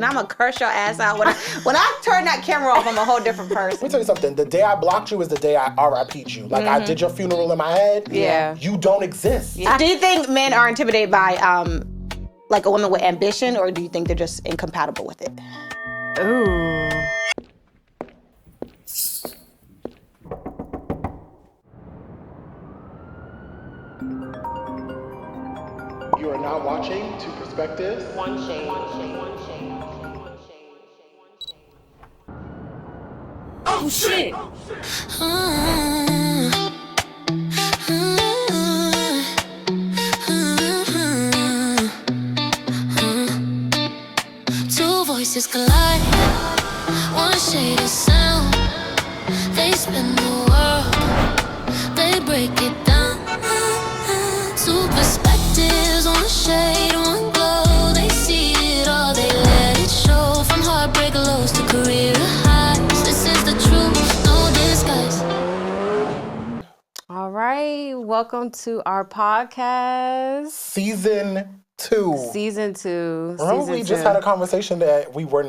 And I'm going to curse your ass out. When I turn that camera off, I'm a whole different person. Let me tell you something. The day I blocked you is the day I RIP'd you. Like, I did your funeral in my head. Yeah. You don't exist. Yeah. Do you think men are intimidated by, like, a woman with ambition, or do you think they're just incompatible with it? Ooh. You are now watching Two Perspectives. One shade. Oh, shit. Two voices collide, one shade of sound. They spin the world, they break it down. Two perspectives, one shade, one glow. They see it all, they let it show. From heartbreak lows to career highs, this is the truth, no disguise. All right, welcome to our podcast. Season 2. Season 2. Remember we just had a conversation that we were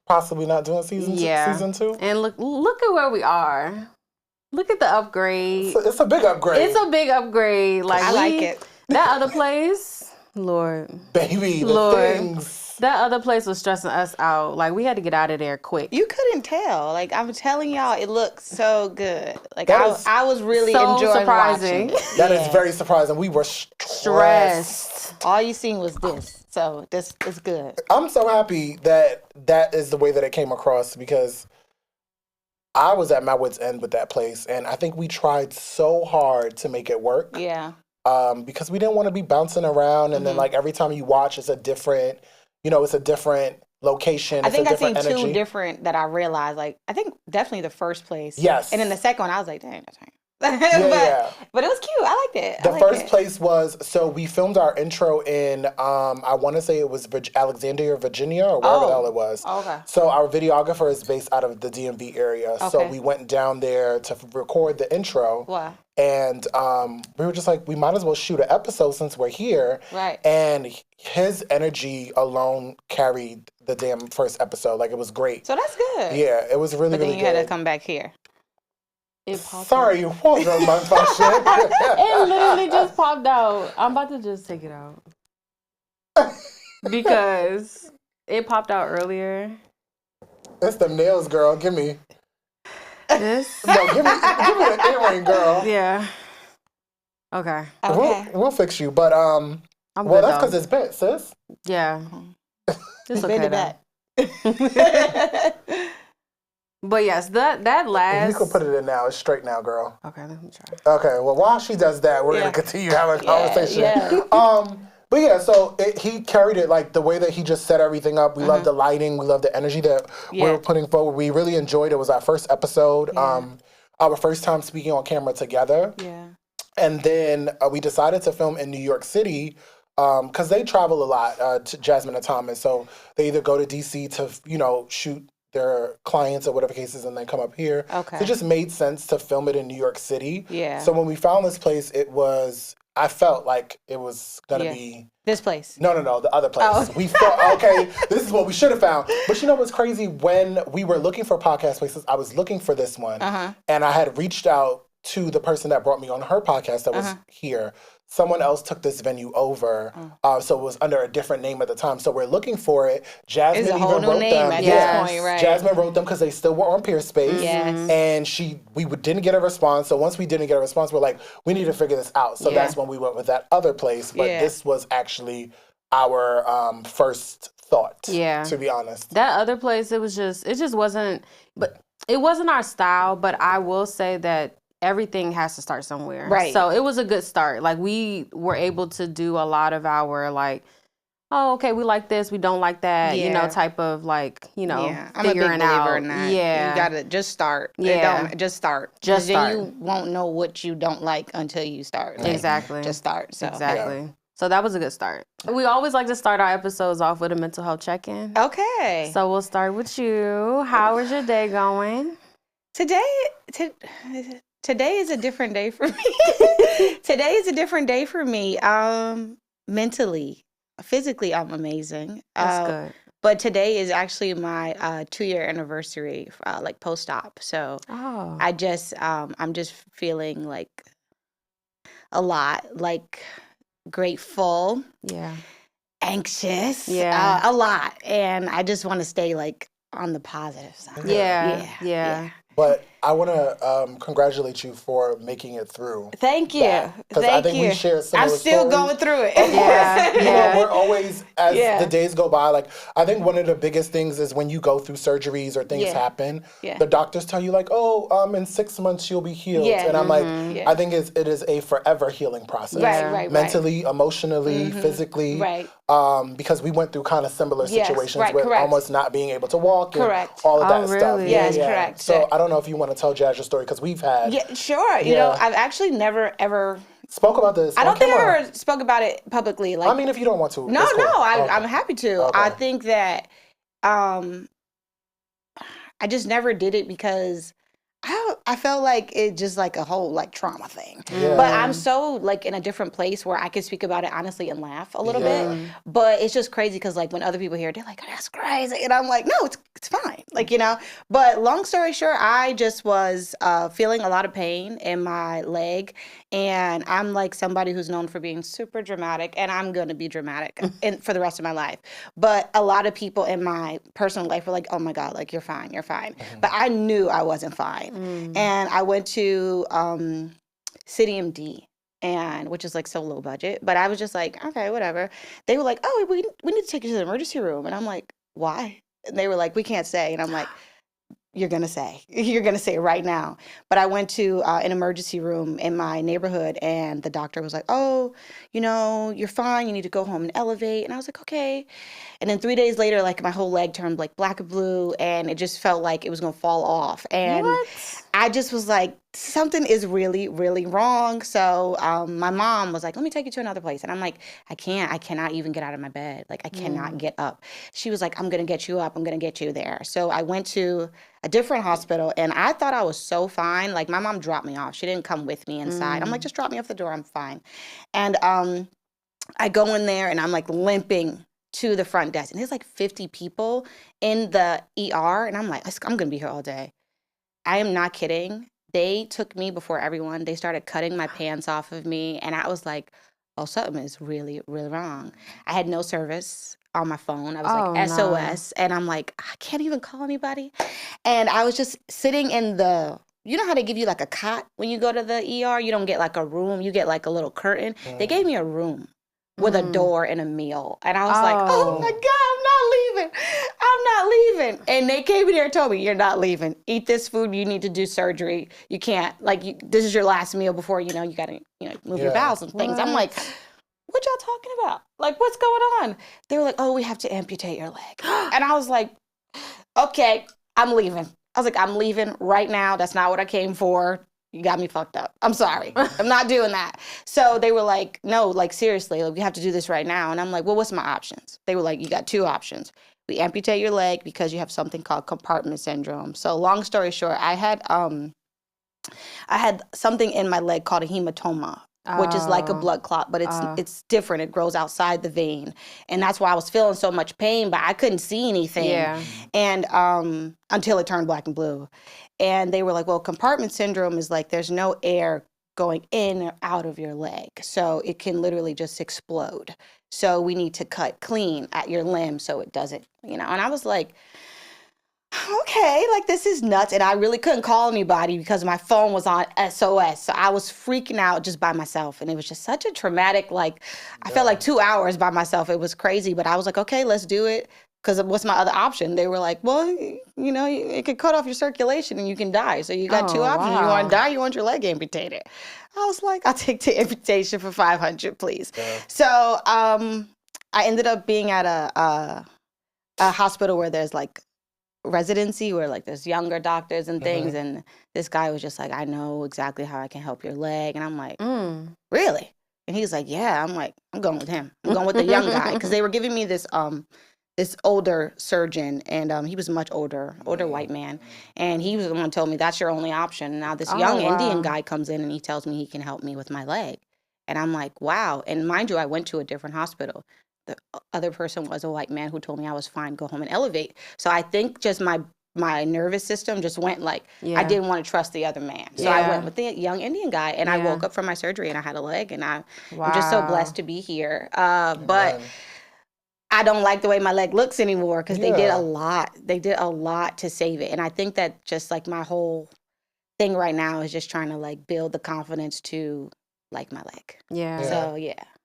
possibly not doing season 2? And look at where we are. Look at the upgrade. It's a big upgrade. It's a big upgrade. Like I like it. That other place, Lord. Baby, the Lord. things. That other place was stressing us out. Like, we had to get out of there quick. You couldn't tell. Like, I'm telling y'all, it looks so good. Like, That I was really so enjoying surprising. watching it. That is very surprising. We were stressed. All you seen was this. So, this is good. I'm so happy that is the way that it came across, because I was at my wit's end with that place, and I think we tried so hard to make it work. Yeah. Because we didn't want to be bouncing around, and then like every time you watch, it's a different location. I think it's a different seen energy. two different that I realized. Like, I think definitely the first place. Yes. And then the second one, I was like, dang, that's right. Yeah. But it was cute. I liked it. The first place was, so we filmed our intro in, I want to say it was Alexandria, Virginia, or wherever the hell it was. Okay. So our videographer is based out of the DMV area. Okay. So we went down there to record the intro. Wow. And we were just like, we might as well shoot an episode since we're here. Right. And his energy alone carried the damn first episode. Like, it was great. So that's good. Yeah, it was really, really good. But then you had to come back here. Sorry, you won't know my function. It literally just popped out. I'm about to just take it out. Because it popped out earlier. It's them nails, girl. Give me. This? No, give me the earring, girl. Yeah. Okay. We'll fix you. But I'm well, good, that's because it's bent, sis. Yeah. It's Bend okay. it back. But yes, that last. You can put it in now. It's straight now, girl. Okay, let me try. Okay. Well, while she does that, we're gonna continue having a conversation. Yeah. But yeah, so he carried it, like the way that he just set everything up. We love the lighting. We love the energy that we were putting forward. We really enjoyed it. It was our first episode. Our first time speaking on camera together. Yeah. And then we decided to film in New York City because they travel a lot, to Jasmine and Thomas. So they either go to DC to, shoot their clients or whatever cases, and then come up here. Okay. So it just made sense to film it in New York City. Yeah. So when we found this place, I felt like it was going to be... This place? No, the other place. Oh. We thought, okay, this is what we should have found. But you know what's crazy? When we were looking for podcast places, I was looking for this one. And I had reached out to the person that brought me on her podcast that was here. Someone else took this venue over, so it was under a different name at the time. So we're looking for it. Jasmine it's a whole even new wrote name them. at this point, right? Jasmine wrote them because they still were on Peerspace. Yes. And we didn't get a response. So once we didn't get a response, we're like, we need to figure this out. So that's when we went with that other place. But this was actually our first thought. Yeah. To be honest. That other place, it just wasn't. But it wasn't our style. But I will say that everything has to start somewhere. Right. So it was a good start. Like, we were able to do a lot of our, like, oh, okay, we like this, we don't like that, type of, like, I'm a big figuring out. believer in that. Yeah. You gotta just start. Just start. Then you won't know what you don't like until you start. Like, exactly. Just start. So. Exactly. Yeah. So that was a good start. We always like to start our episodes off with a mental health check-in. Okay. So we'll start with you. How is your day going? Today is a different day for me. Today is a different day for me. Mentally, physically, I'm amazing. That's good. But today is actually my 2-year anniversary, like post-op. So I just, I'm just feeling like a lot, like grateful, anxious, a lot. And I just want to stay like on the positive side. Yeah. But I want to congratulate you for making it through. Thank you. Because I think we share similar I'm still stories. going through it. Of course. We're always, as the days go by, like, I think one of the biggest things is when you go through surgeries or things happen, the doctors tell you, like, oh, in 6 months you'll be healed. And I'm like, I think it is a forever healing process. Right. Mentally, emotionally, physically. Right. Because we went through kind of similar situations with almost not being able to walk and all of that stuff. Yes, correct. So I don't know if you want to tell Jazz your story, because we've had... Yeah, sure. You know, I've actually never, ever... spoke about this. I don't think I ever spoke about it publicly. Like, I mean, if you don't want to. No, I'm happy to. Okay. I think that I just never did it because I felt like it just like a whole like trauma thing. Yeah. But I'm so like in a different place where I can speak about it honestly and laugh a little bit. But it's just crazy because like when other people hear it, they're like, oh, that's crazy. And I'm like, no, it's fine. Like, you know. But long story short, I just was feeling a lot of pain in my leg. And I'm like somebody who's known for being super dramatic, and I'm going to be dramatic for the rest of my life. But a lot of people in my personal life were like, oh my God, like, you're fine. But I knew I wasn't fine. And I went to City MD, which is like so low budget. But I was just like, okay, whatever. They were like, oh, we need to take you to the emergency room. And I'm like, why? And they were like, we can't say. And I'm like, you're going to say right now. But I went to an emergency room in my neighborhood, and the doctor was like, oh, you know, you're fine. You need to go home and elevate. And I was like, okay. And then 3 days later, like my whole leg turned like black and blue, and it just felt like it was going to fall off. And I just was like, something is really, really wrong. So my mom was like, let me take you to another place. And I'm like, I cannot even get out of my bed. Like, I cannot get up. She was like, I'm going to get you up. I'm going to get you there. So I went to a different hospital, and I thought I was so fine. Like, my mom dropped me off. She didn't come with me inside. I'm like, just drop me off the door. I'm fine. And I go in there, and I'm like limping to the front desk. And there's like 50 people in the ER. And I'm like, I'm going to be here all day. I am not kidding. They took me before everyone. They started cutting my pants off of me. And I was like, oh, something is really, really wrong. I had no service on my phone. I was like SOS. And I'm like, I can't even call anybody. And I was just sitting in you know how they give you like a cot when you go to the ER? You don't get like a room. You get like a little curtain. They gave me a room with a door and a meal. And I was like, oh my God, I'm not leaving. And they came in here and told me, you're not leaving. Eat this food. You need to do surgery. You can't, this is your last meal before, you got to, move your bowels and things. I'm like, what y'all talking about? Like, what's going on? They were like, oh, we have to amputate your leg. And I was like, okay, I'm leaving. I was like, I'm leaving right now. That's not what I came for. You got me fucked up. I'm sorry. I'm not doing that. So they were like, no, like, seriously, like, we have to do this right now. And I'm like, well, what's my options? They were like, you got 2 options. We amputate your leg because you have something called compartment syndrome. So long story short, I had something in my leg called a hematoma, which is like a blood clot, but it's different. It grows outside the vein. And that's why I was feeling so much pain, but I couldn't see anything. Yeah. And until it turned black and blue. And they were like, well, compartment syndrome is like there's no air going in or out of your leg. So it can literally just explode. So we need to cut clean at your limb so it doesn't, And I was like, okay, like, this is nuts. And I really couldn't call anybody because my phone was on SOS. So I was freaking out just by myself. And it was just such a traumatic, like, I felt like 2 hours by myself. It was crazy. But I was like, okay, let's do it. Because what's my other option? They were like, well, it could cut off your circulation and you can die. So you got 2 options. Wow. You want to die, you want your leg amputated. I was like, I'll take the amputation for $500, please. Yeah. So I ended up being at a hospital where there's like residency, where like there's younger doctors and things. And this guy was just like, I know exactly how I can help your leg. And I'm like, really? And he's like, yeah. I'm like, I'm going with him. I'm going with the young guy. Because they were giving me this older surgeon, and he was a much older white man, and he was the one who told me that's your only option. Now this young Indian guy comes in and he tells me he can help me with my leg, and I'm like, wow. And mind you, I went to a different hospital. the other person was a white man who told me I was fine, go home and elevate. So I think just my nervous system just went like, I didn't want to trust the other man. So I went with the young Indian guy, and I woke up from my surgery and I had a leg, and I'm just so blessed to be here. But I don't like the way my leg looks anymore because they did a lot. They did a lot to save it. And I think that just like my whole thing right now is just trying to like build the confidence to like my leg. Yeah. So,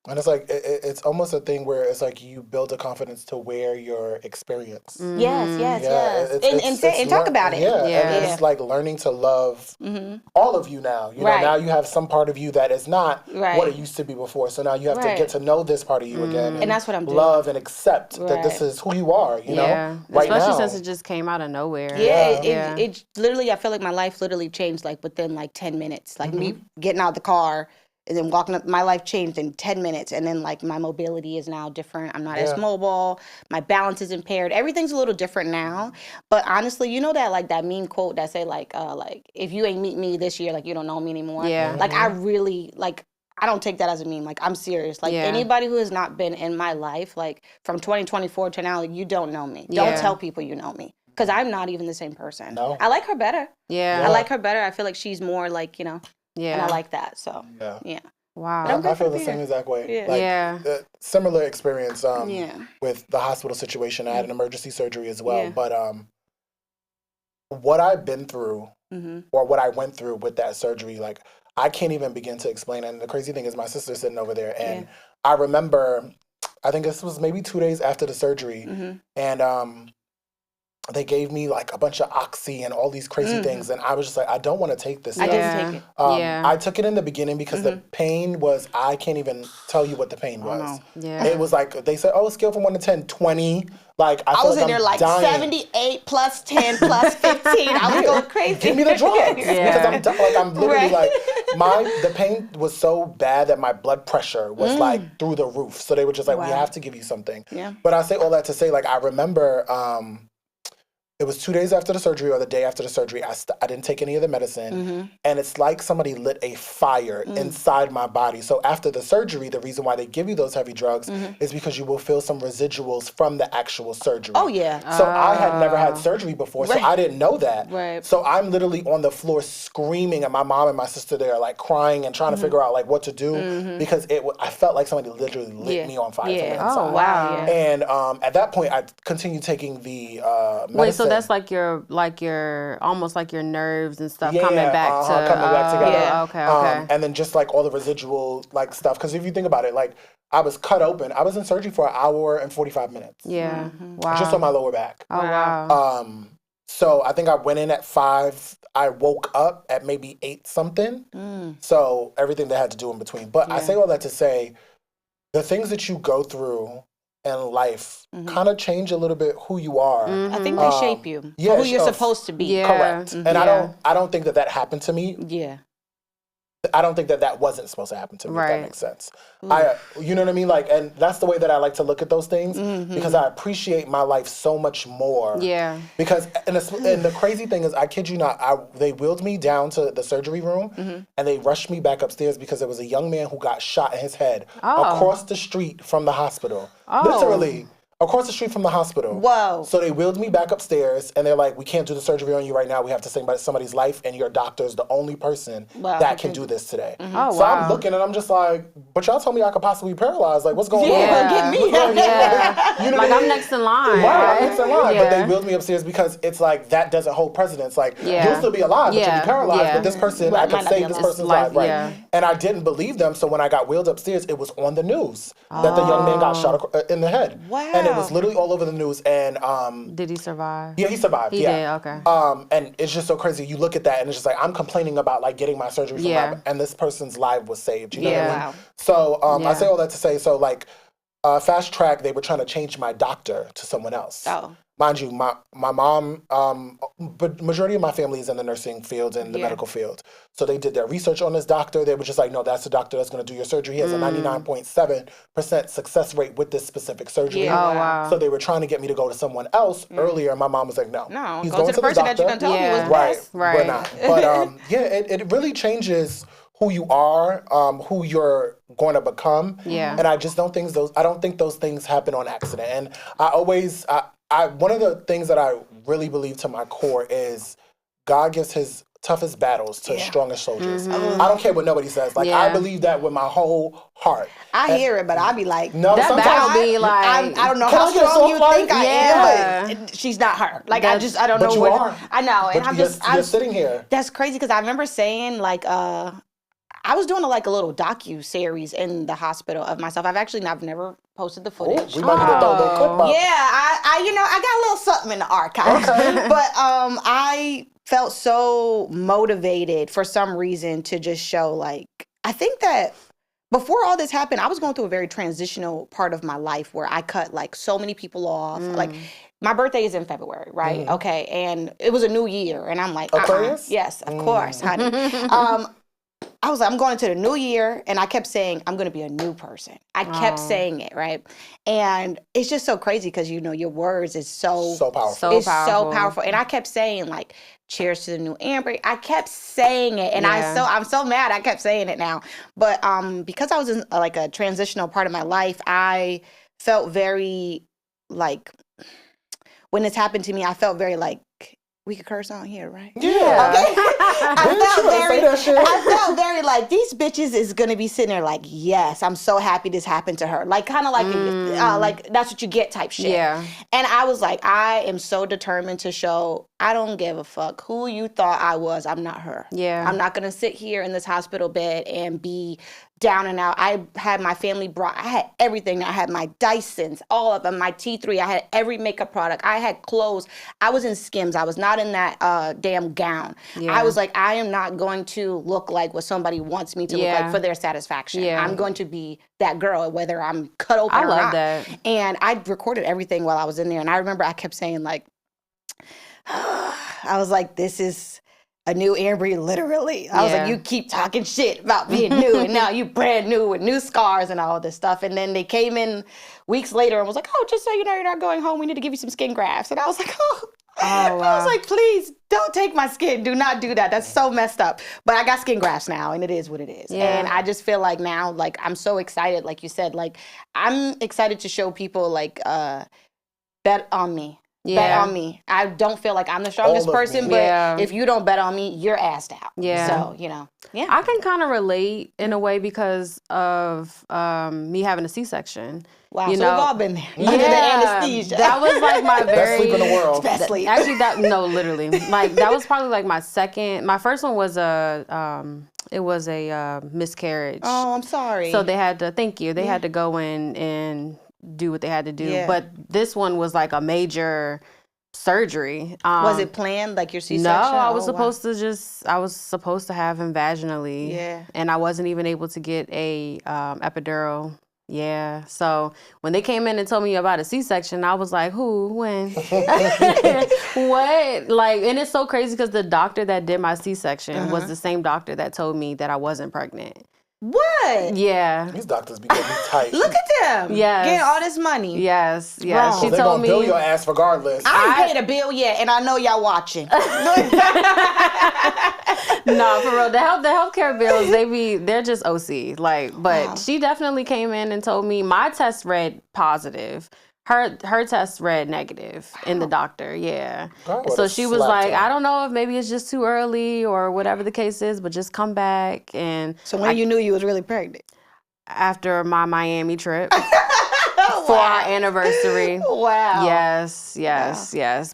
And it's like, it's almost a thing where it's like you build a confidence to wear your experience. Mm-hmm. Yes. And talk about it. And it's like learning to love all of you now. You know, now you have some part of you that is not what it used to be before. So now you have to get to know this part of you again. And that's what I'm doing. Love and accept that this is who you are, you know? Right Especially now. Since it just came out of nowhere. It literally, I feel like my life literally changed like within like 10 minutes. Like me getting out of the car and then walking up, my life changed in 10 minutes. And then like my mobility is now different. I'm not as mobile. My balance is impaired. Everything's a little different now. But honestly, you know that like that meme quote that say like if you ain't meet me this year, like you don't know me anymore. Yeah. Like I really like, I don't take that as a meme. Like I'm serious. Like anybody who has not been in my life, like from 2024 to now, like, you don't know me. Don't tell people you know me. Because I'm not even the same person. No. I like her better. I like her better. I feel like she's more like, you know. Yeah. And I like that. So, yeah. Wow. I feel the same exact way. Like, similar experience with the hospital situation. I had an emergency surgery as well. But what I've been through or what I went through with that surgery, like, I can't even begin to explain. And the crazy thing is my sister's sitting over there. And I remember, I think this was maybe 2 days after the surgery. And they gave me like a bunch of oxy and all these crazy things, and I was just like, I don't want to take this stuff. I didn't take it. I took it in the beginning because the pain was, I can't even tell you what the pain was. It was like, they said, oh, scale from 1 to 10, 20. Like I was in there like dying. 78 plus 10 plus 15. I was going crazy. Give me the drugs because I'm literally like the pain was so bad that my blood pressure was like through the roof. So they were just like, we have to give you something. Yeah. But I say all that to say, like, I remember. It was 2 days after the surgery or the day after the surgery. I didn't take any of the medicine. And it's like somebody lit a fire inside my body. So after the surgery, the reason why they give you those heavy drugs is because you will feel some residuals from the actual surgery. Oh, yeah. So I had never had surgery before, so I didn't know that. Right. So I'm literally on the floor screaming, and my mom and my sister there like crying and trying to figure out like what to do because I felt like somebody literally lit me on fire from the inside. Oh, wow. And at that point, I continued taking the medicine. So that's like your almost like your nerves and stuff coming back together. Yeah. Okay. And then just like all the residual like stuff. Because if you think about it, like I was cut open. I was in surgery for 1 hour and 45 minutes. Yeah. Wow. Just on my lower back. Oh wow. So I think I went in at 5. I woke up at maybe 8 something. So everything that had to do in between. But I say all that to say, the things that you go through in life kind of change a little bit who you are. I think they shape you for who you're supposed to be. Correct. And I don't think that happened to me. Yeah. I don't think that wasn't supposed to happen to me, if that makes sense. You know what I mean? Like, and that's the way that I like to look at those things because I appreciate my life so much more. Yeah. Because, and the crazy thing is, I kid you not, they wheeled me down to the surgery room and they rushed me back upstairs because there was a young man who got shot in his head across the street from the hospital. Literally. Across the street from the hospital. Whoa. So they wheeled me back upstairs, and they're like, we can't do the surgery on you right now. We have to save somebody's life, and your doctor's the only person that can do this today. So I'm looking, and I'm just like, but y'all told me I could possibly be paralyzed. Like, what's going on? Get me. You know like, I'm next in line. Right, I'm next in line. But they wheeled me upstairs because it's like, that doesn't hold precedence. Like, you'll still be alive, but you'll be paralyzed. But this person, I can save this person's life. Right. And I didn't believe them, so when I got wheeled upstairs, it was on the news that the young man got shot in the head. Wow. And it was literally all over the news. And did he survive? Yeah, he survived. He did. Okay. And it's just so crazy. You look at that, and it's just like, I'm complaining about like getting my surgery from and this person's life was saved. You know what I mean? Wow. So I say all that to say, so like fast track, they were trying to change my doctor to someone else. Oh. Mind you, my mom, but majority of my family is in the nursing field and the medical field. So they did their research on this doctor. They were just like, no, that's the doctor that's going to do your surgery. He has a 99.7% success rate with this specific surgery. Yeah. Oh, wow. So they were trying to get me to go to someone else earlier. My mom was like, no. He's go going to the person that you're going to tell me was best. Right. We're not. But it really changes who you are, who you're going to become. Yeah. And I just don't think those things happen on accident. And I one of the things that I really believe to my core is God gives his toughest battles to his strongest soldiers. I don't care what nobody says. Like, I believe that with my whole heart. I hear it, but I'll be like, no, that battle be like, I don't know how strong you think I am, but she's not her. Like, I don't know what. Are. I know. And I'm sitting here. That's crazy because I remember saying, like, I was doing a little docu-series in the hospital of myself. I've never posted the footage. We might need to throw a little clip up. Yeah, I got a little something in the archives. Okay. But I felt so motivated for some reason to just show, like, I think that before all this happened, I was going through a very transitional part of my life where I cut, like, so many people off. Like, my birthday is in February, right? Okay, and it was a new year, and I'm like, Aquarius? Yes, of course, honey. I was like, I'm going into the new year, and I kept saying, I'm going to be a new person. I kept saying it, right? And it's just so crazy because, your words is so powerful. So powerful. And I kept saying, like, cheers to the new Ambri. I kept saying it, and I'm so mad I kept saying it now. But because I was in, like, a transitional part of my life, I felt very, like, when this happened to me, I felt very, like, we could curse on here, right? Yeah. Okay. I felt very like, these bitches is gonna be sitting there like, yes, I'm so happy this happened to her. Like, kind of like that's what you get type shit. Yeah. And I was like, I am so determined to show I don't give a fuck who you thought I was. I'm not her. Yeah. I'm not gonna sit here in this hospital bed and be down and out. I had my family I had everything. I had my Dysons, all of them, my T3. I had every makeup product. I had clothes. I was in Skims. I was not in that damn gown. Yeah. I was like, I am not going to look like what somebody wants me to look like for their satisfaction. Yeah. I'm going to be that girl, whether I'm cut open or not. I love that. And I recorded everything while I was in there. And I remember I kept saying, like, I was like, this is a new Ambri, literally. I was like, you keep talking shit about being new, and now you brand new with new scars and all this stuff. And then they came in weeks later and was like, oh, just so you know, you're not going home. We need to give you some skin grafts. And I was like, oh wow. I was like, please don't take my skin. Do not do that. That's so messed up. But I got skin grafts now, and it is what it is. Yeah. And I just feel like now, like, I'm so excited. Like you said, like, I'm excited to show people, like, bet on me. Yeah. Bet on me. I don't feel like I'm the strongest person, but if you don't bet on me, you're assed out. Yeah. So, yeah. I can kind of relate in a way because of me having a C-section. Wow, we've all been there. Under the anesthesia. That was like my very... Best sleep in the world. Actually, no, literally. Like, that was probably like my first one was it was a miscarriage. Oh, I'm sorry. So they had to, thank you, they had to go in and do what they had to do. Yeah. But this one was like a major surgery. Was it planned, like your C-section? No, I was supposed to have him vaginally. Yeah. And I wasn't even able to get a epidural. Yeah. So when they came in and told me about a C-section, I was like, who, when? What? Like, and it's so crazy because the doctor that did my C-section was the same doctor that told me that I wasn't pregnant. What? Yeah. These doctors be getting tight. Look at them. Yes. Getting all this money. Yes. Yes. She told me. They're going to bill your ass regardless. I ain't paid a bill yet, and I know y'all watching. No, for real. The healthcare bills, they're just OC. Like, but she definitely came in and told me my test read positive. Her test read negative in the doctor, so she was like, I don't know if maybe it's just too early or whatever the case is, but just come back. And so when you knew you was really pregnant? After my Miami trip. For our anniversary. Wow. Yes.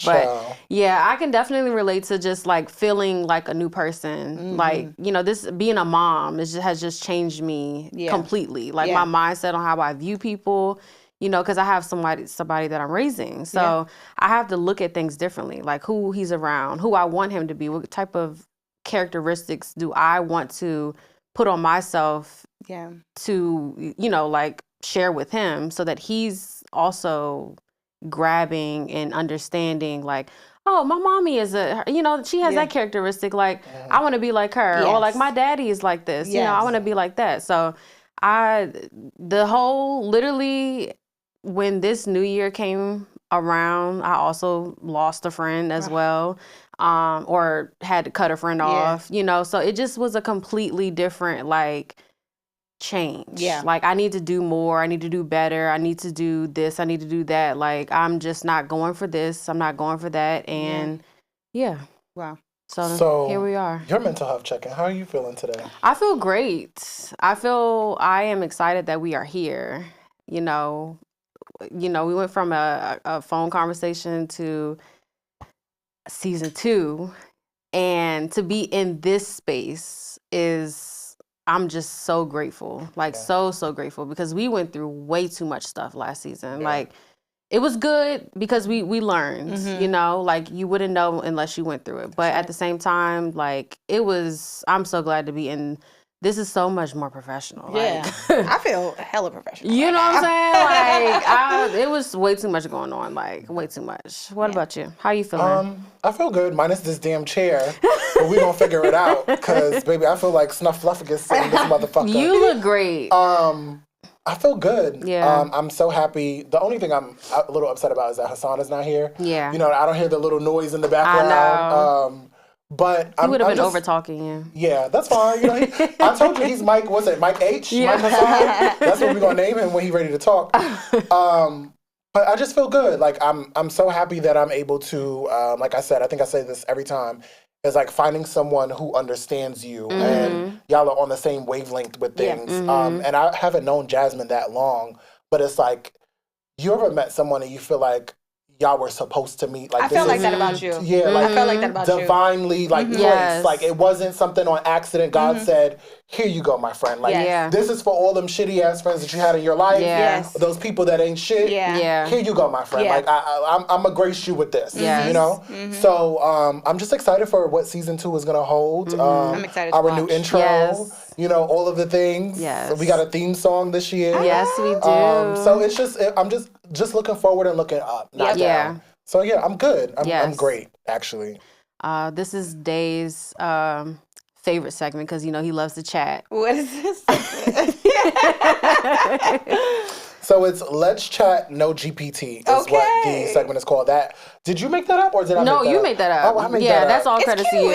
But I can definitely relate to just like feeling like a new person. Mm-hmm. Like, this being a mom has just changed me completely. Like my mindset on how I view people. Because I have somebody that I'm raising. So I have to look at things differently, like who he's around, who I want him to be, what type of characteristics do I want to put on myself to, like share with him so that he's also grabbing and understanding, like, oh, my mommy is she has that characteristic. Like, I want to be like her. Yes. Or like my daddy is like this. Yes. I want to be like that. So literally, when this new year came around. I also lost a friend as well, or had to cut a friend off, you know, so it just was a completely different, like, change. Yeah. Like, I need to do more. I need to do better. I need to do this. I need to do that. Like, I'm just not going for this. I'm not going for that. And Wow. So here we are. Your mental health check-in. How are you feeling today? I feel great. I am excited that we are here. You know, we went from a phone conversation to season 2, and to be in this space I'm just so grateful. Like, so grateful, because we went through way too much stuff last season. Yeah. Like, it was good because we learned, you know, like, you wouldn't know unless you went through it. But at the same time, like, I'm so glad to be in. This is so much more professional. Yeah. Like, I feel hella professional. You know what I'm saying? Like, it was way too much going on. Like, way too much. What about you? How you feeling? I feel good, minus this damn chair. But we gonna figure it out, because, baby, I feel like Snuffleupagus sitting this motherfucker. You look great. I feel good. Yeah. I'm so happy. The only thing I'm a little upset about is that Hassan is not here. Yeah. You know, I don't hear the little noise in the background. I know. But he would have been over talking you. Yeah, that's fine. You know, I told you he's Mike. What's it? Mike H. Yeah. Mike Hassan. That's what we're gonna name him when he's ready to talk. But I just feel good. Like, I'm so happy that I'm able to. Like I said, I think I say this every time. Is like finding someone who understands you and y'all are on the same wavelength with things. And I haven't known Jasmine that long, but it's like, you ever met someone and you feel like y'all were supposed to meet? Like, I felt like that about you. Yeah, like, I felt like that about you. Divinely, like, placed. Like, it wasn't something on accident. God said, here you go, my friend. Like, this is for all them shitty ass friends that you had in your life. Yes. Those people that ain't shit. Yeah. Here you go, my friend. Like, I'm gonna grace you with this. Yes. You know? So, I'm just excited for what season 2 is gonna hold. I'm excited to our watch. new intro. Yes. You know, all of the things. Yes. We got a theme song this year. Yes, we do. So it's just, I'm just looking forward and looking up, not down. So yeah, I'm good. I'm great, actually. This is Day's favorite segment, because, you know, he loves to chat. What is this? So it's Let's Chat, No GPT is what the segment is called. Did you make that up, or did I make that up? No, you made that up. Oh, I made that up. That's all credit to you.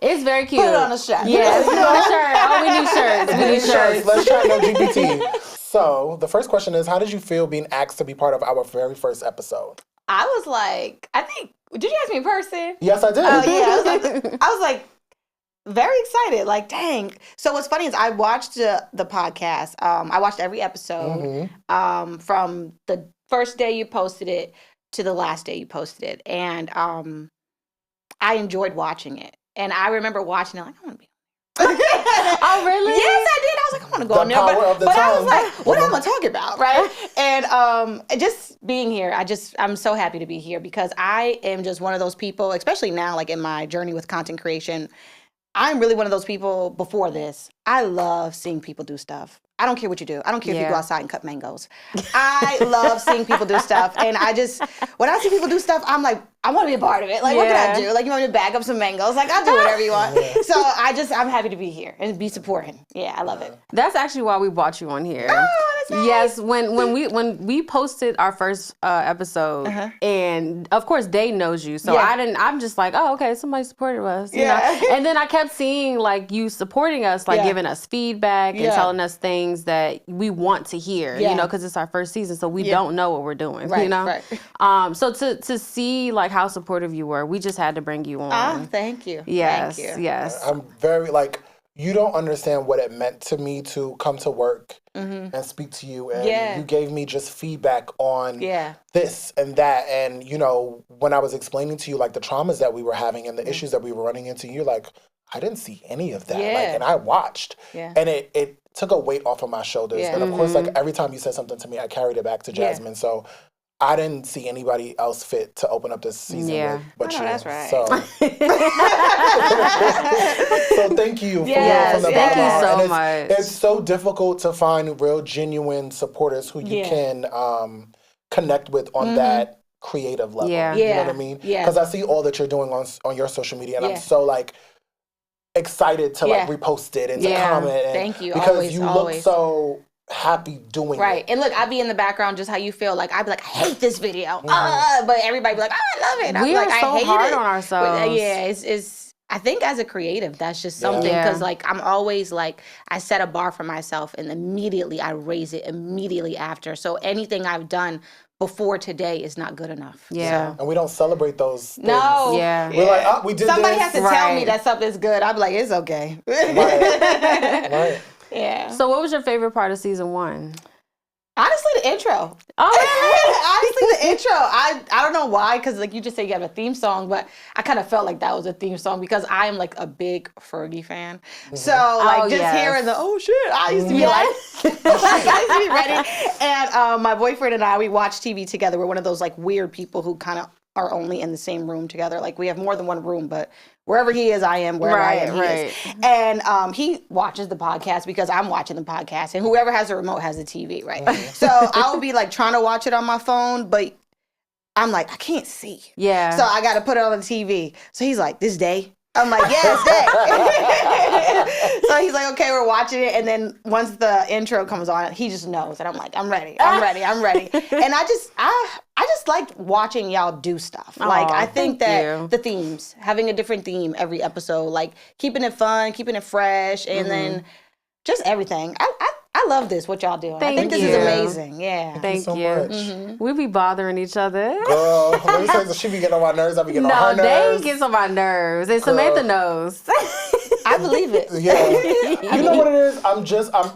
It's very cute. Put it on a shirt. Yeah, put it on a shirt. Oh, we need shirts. We need shirts. Let's Chat, No GPT. So the first question is, how did you feel being asked to be part of our very first episode? I was like, did you ask me in person? Yes, I did. Oh, yeah. I was like, very excited. Like, dang. So what's funny is I watched the podcast. I watched every episode from the first day you posted it to the last day you posted it. And I enjoyed watching it. And I remember watching it like, I want to be. Oh, really? Yes, I did. I was like, I want to go on there. But I was like, what am I talking about? Right? And just being here, I'm so happy to be here, because I am just one of those people, especially now, like in my journey with content creation, I'm really one of those people before this. I love seeing people do stuff. I don't care what you do. I don't care if you go outside and cut mangoes. I love seeing people do stuff. And when I see people do stuff, I'm like, I want to be a part of it. Like, what can I do? Like, you want me to bag up some mangoes? Like, I'll do whatever you want. So I'm happy to be here and be supporting. Yeah, I love it. That's actually why we brought you on here. Oh, that's nice. Yes, when we posted our first episode, and of course Day knows you, so I'm just like, oh, okay, somebody supported us, you know? And then I kept seeing like you supporting us, like giving us feedback and telling us things that we want to hear, you know, because it's our first season, so we don't know what we're doing, you know? Right. So to see like how supportive you were, we just had to bring you on. Thank you. Yes, thank you. Yes. I'm very, like, you don't understand what it meant to me to come to work and speak to you. And you gave me just feedback on this and that. And, you know, when I was explaining to you, like, the traumas that we were having and the issues that we were running into, you're like, I didn't see any of that. Like, and I watched. And it took a weight off of my shoulders. And, of course, like, every time you said something to me, I carried it back to Jasmine. So I didn't see anybody else fit to open up this season with but you. That's right. So, so thank you from the thank bottom you so and much. It's so difficult to find real, genuine supporters who you can connect with on that creative level. You know what I mean? Because I see all that you're doing on your social media, and I'm so like excited to like repost it and to comment. And thank you. Because you look so happy doing right. it. And look, I'd be in the background just how you feel. Like, I'd be like, I hate this video. But everybody be like, I love it. We are so hard on ourselves. But, yeah, it's I think as a creative, that's just something. Because, like, I'm always, like, I set a bar for myself, and immediately I raise it immediately after. So anything I've done before today is not good enough. Yeah. So. And we don't celebrate those things. No. Yeah. We're like, oh, we did Somebody this. has to tell me that something's good. I'd be like, it's okay. Right. Yeah. So what was your favorite part of season 1? Honestly, the intro. Honestly, the intro. I don't know why, because like you just said you have a theme song, but I kind of felt like that was a theme song because I am like a big Fergie fan. So like hearing the shit, I used to be like, I used to be ready. And my boyfriend and I, we watch TV together. We're one of those like weird people who kind of are only in the same room together. Like we have more than one room, but wherever he is, I am. Wherever I am, he is. And he watches the podcast because I'm watching the podcast. And whoever has the remote has the TV, right? So I would be like trying to watch it on my phone, but I'm like, I can't see. Yeah. So I got to put it on the TV. So he's like, this day? I'm like, yeah, it's day. So he's like, okay, we're watching it. And then once the intro comes on, he just knows. And I'm like, I'm ready. And I just liked watching y'all do stuff. Like, I think that the themes, having a different theme every episode, like keeping it fun, keeping it fresh, and then just everything. I love this, what y'all doing. I think this is amazing. Yeah. Thank you. Much. We be bothering each other. Girl, let me say, she be getting on my nerves. I be getting on her nerves. No, they get on my nerves. And Samantha knows. I believe it. Yeah. You know what it is?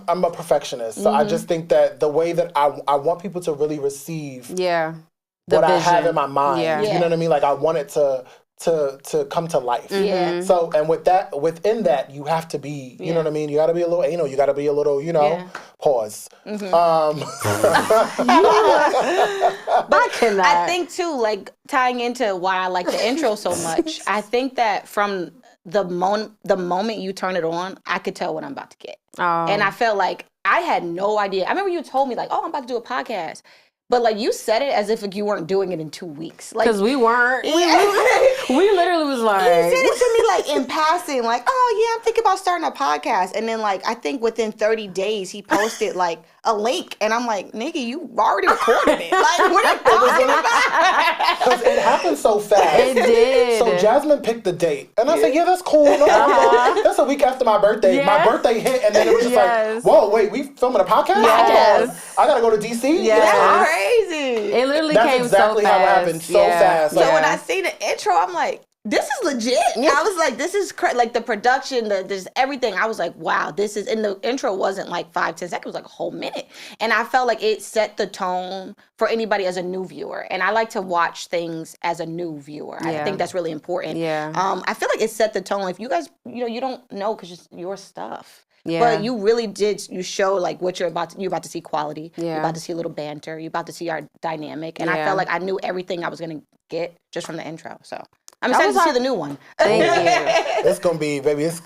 I'm a perfectionist. So I just think that the way that I want people to really receive what I have in my mind. Yeah. You know what I mean? Like I want it to come to life. Yeah. So, and within that, you have to be, you know what I mean? You got to be a little anal. You got to be a little, pause. Mm-hmm. I cannot. I think too, like tying into why I like the intro so much, I think that from the moment you turn it on, I could tell what I'm about to get. And I felt like I had no idea. I remember you told me like, I'm about to do a podcast. But, like, you said it as if like, you weren't doing it in 2 weeks. Like, because we weren't. We literally was like... He said it to me, like, in passing. Like, I'm thinking about starting a podcast. And then, like, I think within 30 days, he posted, like, a link. And I'm like, nigga, you already recorded it. Like, what are you talking about? Because it happened so fast. It did. So Jasmine picked the date. And I said, yeah, that's cool. No, that's a week after my birthday. Yeah. My birthday hit, and then it was just like, whoa, wait, we filming a podcast? Yes. I got to go to D.C.? Yes. Crazy. It literally That's came exactly so fast. how it happened, so fast. So when I see the intro, I'm like, this is legit. I was like, this is like the production, there's everything. I was like, wow, this is, and the intro wasn't like 5-10 seconds, it was like a whole minute. And I felt like it set the tone for anybody as a new viewer. And I like to watch things as a new viewer. I think that's really important. Yeah. I feel like it set the tone. If you guys, you don't know because it's your stuff. Yeah. But you really did. You show like what you're about to see quality. Yeah. You're about to see a little banter. You're about to see our dynamic. And I felt like I knew everything I was gonna get just from the intro. So I'm excited to see the new one. Thank you. It's gonna be, baby. It's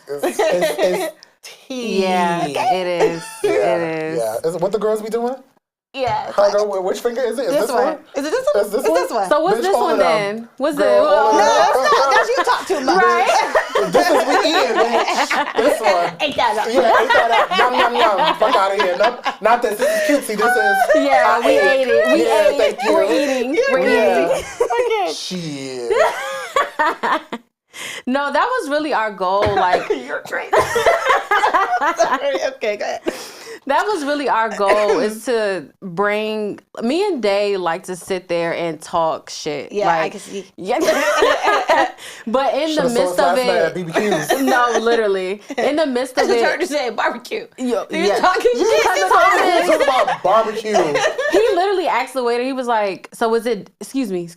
tea. Yeah, it is. Yeah. It is. Yeah. Is it what the girls be doing? Yeah. Which finger is it? Is this one? Is it this one? Is this it's one? this one. So what's Bitch, this all one of them. then? What's Girl, it? all of No, them. it's not. That's you talk too much. Right? This is we eating, bitch. This one. Ain't that up? Yeah, ain't that up? Yum, yum, yum. Fuck out of here. Nope, not this. This is cutesy. This is... Yeah, we ate it. We ate thank it. you. We're eating. We're eating. Shit. No, that was really our goal. Like, You're crazy. Sorry. Okay, go ahead. that was really our goal, is to bring... Me and Day like to sit there and talk shit. Yeah, like, I can see. Yeah. But in the midst of At it... BBQs. No, literally. In the midst I of just it... heard you say barbecue. Yo, You're talking shit. Talk about barbecue. He literally asked the waiter, he was like, so is it, excuse me,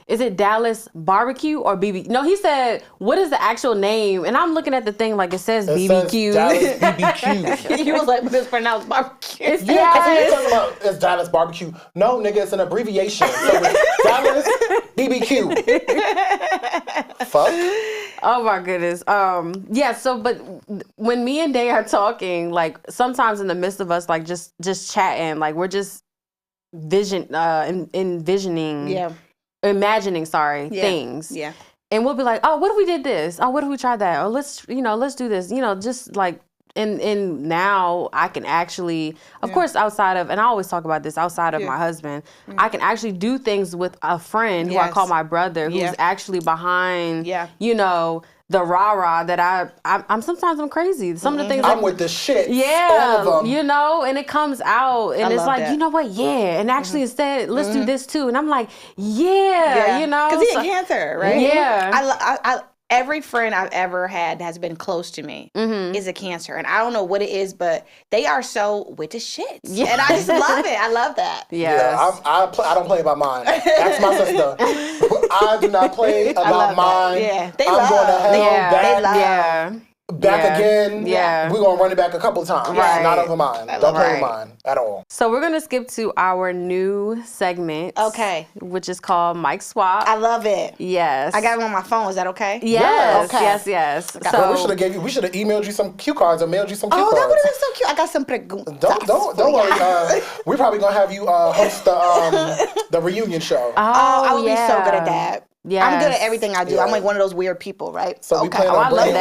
is it Dallas barbecue or BBQ? No, he said, what is the actual name? And I'm looking at the thing like it says BBQ. Says Dallas BBQ. He was like, but it's pronounced barbecue. It's Yeah, because yes. talking about it's Dallas barbecue. No, nigga, it's an abbreviation. So it's Dallas BBQ. Fuck. Oh my goodness. Yeah, so but when me and Day are talking, like sometimes in the midst of us like just chatting, like we're just imagining things. Yeah. And we'll be like, oh, what if we did this? Oh, what if we tried that? Or let's do this, just like and now I can actually, of course, outside of, and I always talk about this, outside of my husband, I can actually do things with a friend who I call my brother, who's actually behind, you know, the rah-rah that I'm sometimes I'm crazy. Some of the things I'm with the shit. All of them. You know, and it comes out and it's like, you know what? Yeah. And actually instead, let's do this too. And I'm like, you know. Because he had cancer, right? Yeah. I every friend I've ever had has been close to me is a cancer. And I don't know what it is, but they are so with the shit. Yeah. And I just love it. I love that. Yes. Yeah, I don't play about mine. That's my sister. I do not play about mine. Yeah. They I'm love. going to hell back again. Yeah. We're going to run it back a couple times. Right. Not over mine. Don't play with mine at all. So we're going to skip to our new segment. Okay. Which is called Mic Swap. I love it. Yes. I got it on my phone. Is that okay? Yes. Okay. Yes. So we should have emailed you some cue cards or mailed you some cue cards. Oh, that would have been so cute. I got some preguntas. Don't worry. We're probably going to have you host the reunion show. I would be so good at that. Yes. I'm good at everything I do. I'm like one of those weird people, right? So we plan on bringing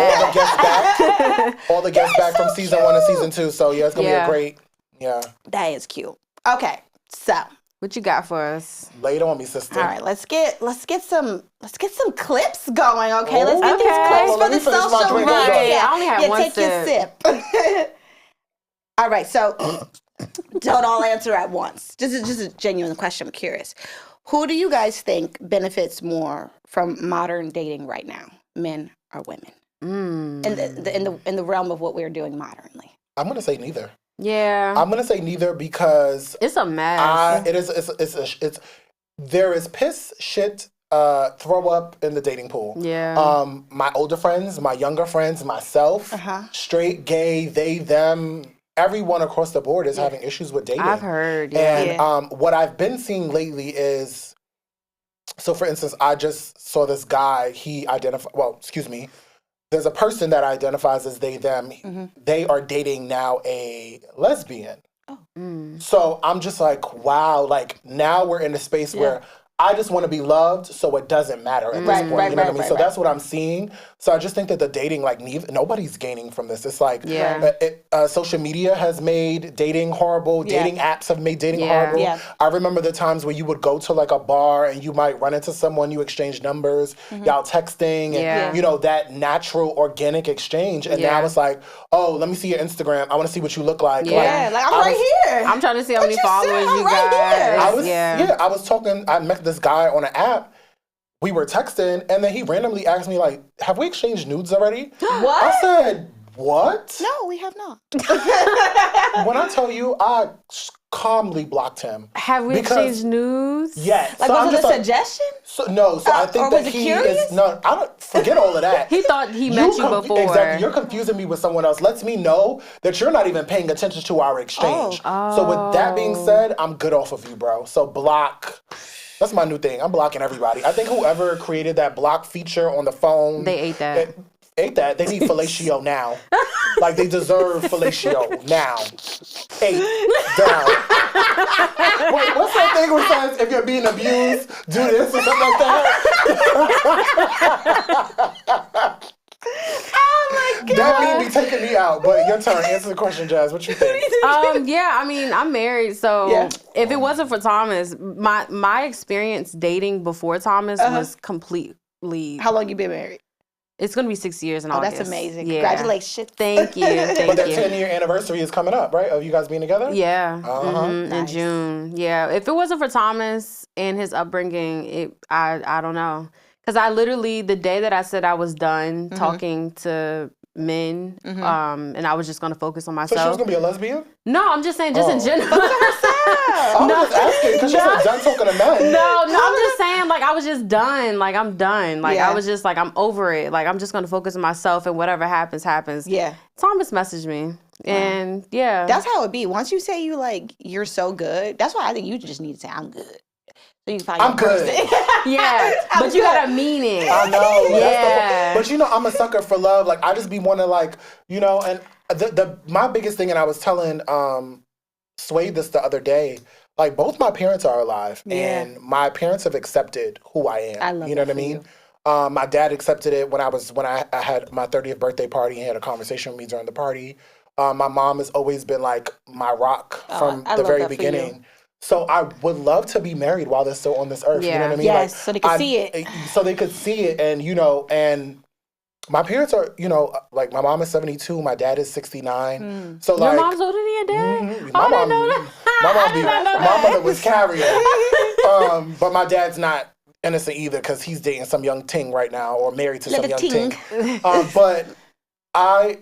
all the guests back from season 1 and season 2. So it's gonna be a great, That is cute. Okay, so what you got for us? Lay it on me, sister. All right, let's get some clips going. Okay, let's get these clips for the social media. I only have one take your sip. All right, so don't all answer at once. Just a genuine question. I'm curious. Who do you guys think benefits more from modern dating right now, men or women? In the realm of what we're doing modernly. I'm gonna say neither. Yeah. I'm gonna say neither because it's a mess. There is piss, shit, throw up in the dating pool. Yeah. My older friends, my younger friends, myself, straight, gay, they, them. Everyone across the board is having issues with dating. I've heard. And what I've been seeing lately is, so for instance, I just saw this guy. There's a person that identifies as they, them. They are dating now a lesbian. Oh. So I'm just like, wow, like now we're in a space where I just want to be loved, so it doesn't matter at this point. You know what I mean? So that's what I'm seeing. So I just think that the dating, like, nobody's gaining from this. It's like social media has made dating horrible. Dating apps have made dating horrible. Yeah. I remember the times where you would go to like a bar and you might run into someone, you exchange numbers, y'all texting, and you know, that natural, organic exchange. And now it's like, oh, let me see your Instagram. I want to see what you look like. Yeah, like I'm right here. I'm trying to see how many followers you got. I was talking. I met this guy on an app. We were texting, and then he randomly asked me, like, have we exchanged nudes already? What? I said, what? No, we have not. When I tell you, I calmly blocked him. Have we exchanged nudes? Yes. Like, was it a suggestion? So I think that he is, no, I don't, forget all of that. He thought he met you before. Exactly. You're confusing me with someone else. Lets me know that you're not even paying attention to our exchange. Oh. So with that being said, I'm good off of you, bro. So block. That's my new thing. I'm blocking everybody. I think whoever created that block feature on the phone. They ate that. They need fellatio now. Like, they deserve fellatio now. 8 down. Wait, what's that thing where it says if you're being abused, do this or something like that? Oh my God. That meme be taking me out, but your turn. Answer the question, Jazz. What you think? I mean, I'm married, so if it wasn't for Thomas, my experience dating before Thomas was completely. How long you been married? It's going to be 6 years in August. That's amazing. Yeah. Congratulations. Thank you. But their 10-year anniversary is coming up, right? Of you guys being together? Yeah. Nice. In June. Yeah. If it wasn't for Thomas and his upbringing, I don't know. Because I literally, the day that I said I was done talking to men, and I was just going to focus on myself. So she was going to be a lesbian? No, I'm just saying, just in general. I was just asking because she said done talking to men. No, I'm just saying, like, I was just done. Like, I'm done. Like, I was just like, I'm over it. Like, I'm just going to focus on myself, and whatever happens, happens. Yeah. Thomas messaged me. And that's how it be. Once you say you're so good, that's why I think you just need to say I'm good. So you can find I'm good. But you gotta mean it. I know. Yeah. But you know, I'm a sucker for love. Like, I just be wanting, like, you know, and my biggest thing, and I was telling Swade this the other day, like, both my parents are alive, and my parents have accepted who I am. I love you know what I mean? My dad accepted it when I had my 30th birthday party and had a conversation with me during the party. My mom has always been like my rock from the very beginning. So I would love to be married while they're still on this earth. You know what I mean? Yes, so they could see it. So they could see it, and and my parents are, like my mom is 72, my dad is 69. So your mom's older than your dad? Mm-hmm. My mother was carrying. But my dad's not innocent either because he's dating some young ting right now or married to some young ting. But I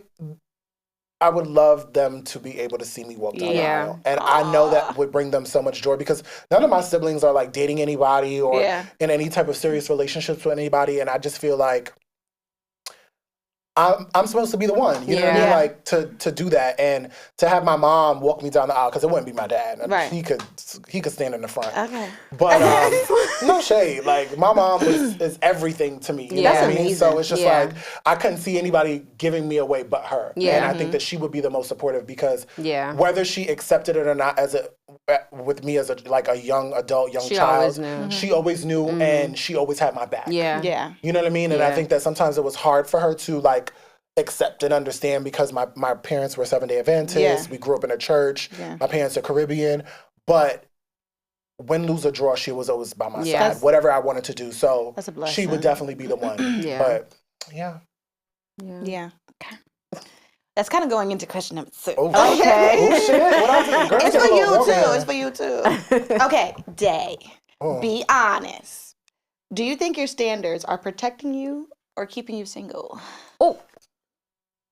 would love them to be able to see me walk down the aisle. And I know that would bring them so much joy because none of my siblings are like dating anybody or in any type of serious relationships with anybody. And I just feel like I'm supposed to be the one, you know what I mean? Like to do that and to have my mom walk me down the aisle because it wouldn't be my dad. Right. He could stand in the front. Okay. But no shade. Like my mom is everything to me. You know what I mean? So it's just like I couldn't see anybody giving me away but her. Yeah. And I think that she would be the most supportive because whether she accepted it or not with me as a young adult, young child, she always knew and she always had my back. Yeah. Yeah. You know what I mean? And I think that sometimes it was hard for her to like accept and understand because my parents were Seventh-day Adventists. We grew up in a church. My parents are Caribbean. But win, lose, or draw, she was always by my side. Whatever I wanted to do. So she would definitely be the one. But yeah. Okay. That's kind of going into question number 2. Oh, okay. Oh, shit. What I do? Girl, it's for you too. Okay, Day. Be honest. Do you think your standards are protecting you or keeping you single? Oh.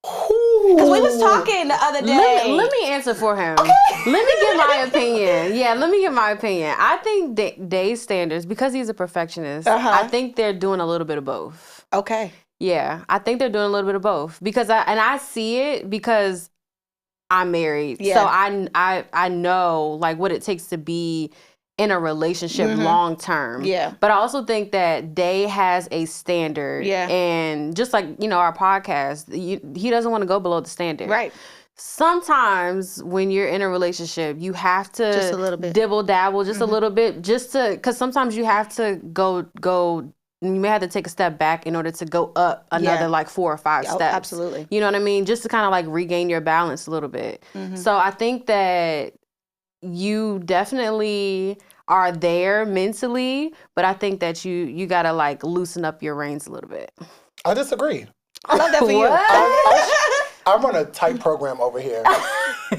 Because we was talking the other day. Let me answer for him. Okay. Let me give my opinion. Yeah, let me give my opinion. I think Day's standards, because he's a perfectionist, I think they're doing a little bit of both. Okay. Yeah, I think they're doing a little bit of both because I see it because I'm married. Yeah. So I know like what it takes to be in a relationship long term. Yeah. But I also think that Day has a standard. Yeah. And just like, our podcast, he doesn't want to go below the standard. Right. Sometimes when you're in a relationship, you have to just a little bit dibble dabble just a little bit because sometimes you have to go you may have to take a step back in order to go up another like 4 or 5 steps. Absolutely. You know what I mean? Just to kind of like regain your balance a little bit. So I think that you definitely are there mentally, but I think that you gotta like loosen up your reins a little bit. I disagree. I love that for you. I run a tight program over here.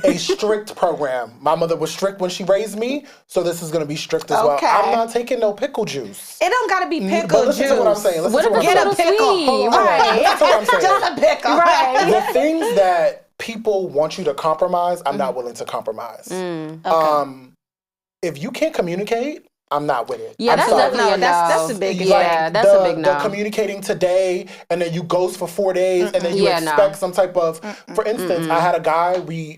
A strict program. My mother was strict when she raised me, so this is going to be strict as well. I'm not taking no pickle juice. It don't got to be pickle juice. Listen to what I'm saying. Get a pickle. Right. Listen to what I'm saying. Just a pickle. Right. The things that people want you to compromise, I'm not willing to compromise. Okay. If you can't communicate, I'm not with it. Yeah, that's definitely a no. That's a big that's a big no. The communicating today and then you ghost for 4 days and then you expect some type of. For instance, I had a guy, we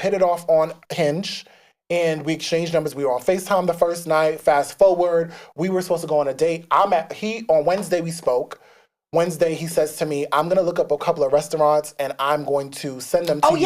hit it off on Hinge and we exchanged numbers. We were on FaceTime the first night. Fast forward, we were supposed to go on a date. On Wednesday we spoke. Wednesday he says to me, I'm gonna look up a couple of restaurants and I'm going to send them to you. Oh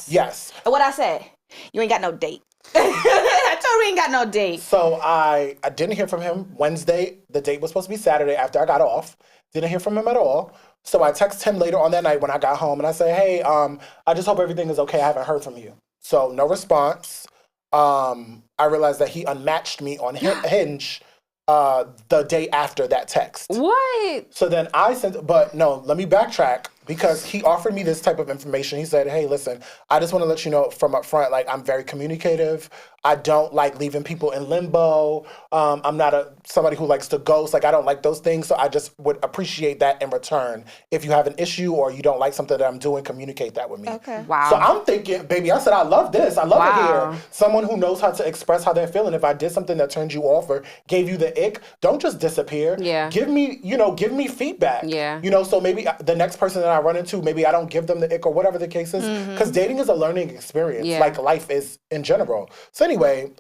yes. What I said? You ain't got no date. I told her we ain't got no date. So I didn't hear from him Wednesday. The date was supposed to be Saturday after I got off. Didn't hear from him at all. So I text him later on that night when I got home and I say, hey, I just hope everything is okay. I haven't heard from you. So no response. I realized that he unmatched me on Hinge the day after that text. What? So then I sent, but no, let me backtrack because he offered me this type of information. He said, hey, listen, I just want to let you know from up front, like I'm very communicative. I don't like leaving people in limbo. I'm not somebody who likes to ghost. Like I don't like those things. So I just would appreciate that in return. If you have an issue or you don't like something that I'm doing, communicate that with me. Okay. Wow. So I'm thinking, baby, I said, I love this. I love to hear someone who knows how to express how they're feeling. If I did something that turned you off or gave you the ick, don't just disappear. Yeah. Give me feedback. Yeah. So maybe the next person that I run into, maybe I don't give them the ick or whatever the case is. Because dating is a learning experience, like life is in general. So anyway,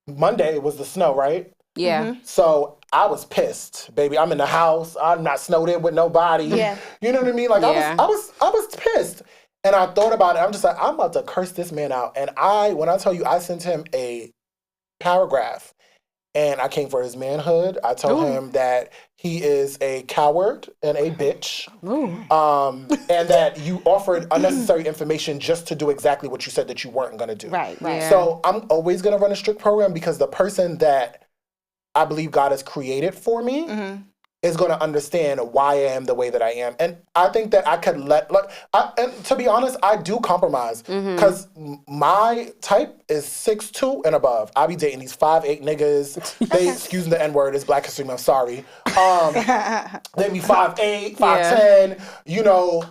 Monday was the snow, right? Yeah. So I was pissed, baby. I'm in the house. I'm not snowed in with nobody. Yeah. You know what I mean? Like I was pissed. And I thought about it. I'm just like, I'm about to curse this man out. And when I tell you, I sent him a paragraph and I came for his manhood. I told him that he is a coward and a bitch. And that you offered unnecessary information just to do exactly what you said that you weren't going to do. Right. Yeah. So I'm always going to run a strict program because the person that I believe God has created for me is going to understand why I am the way that I am. And I think that I could and to be honest, I do compromise because my type is 6'2" and above. I be dating these 5'8" niggas. They, excuse the N-word, it's Black History Month, sorry. They be 5'8", 5'10", you know.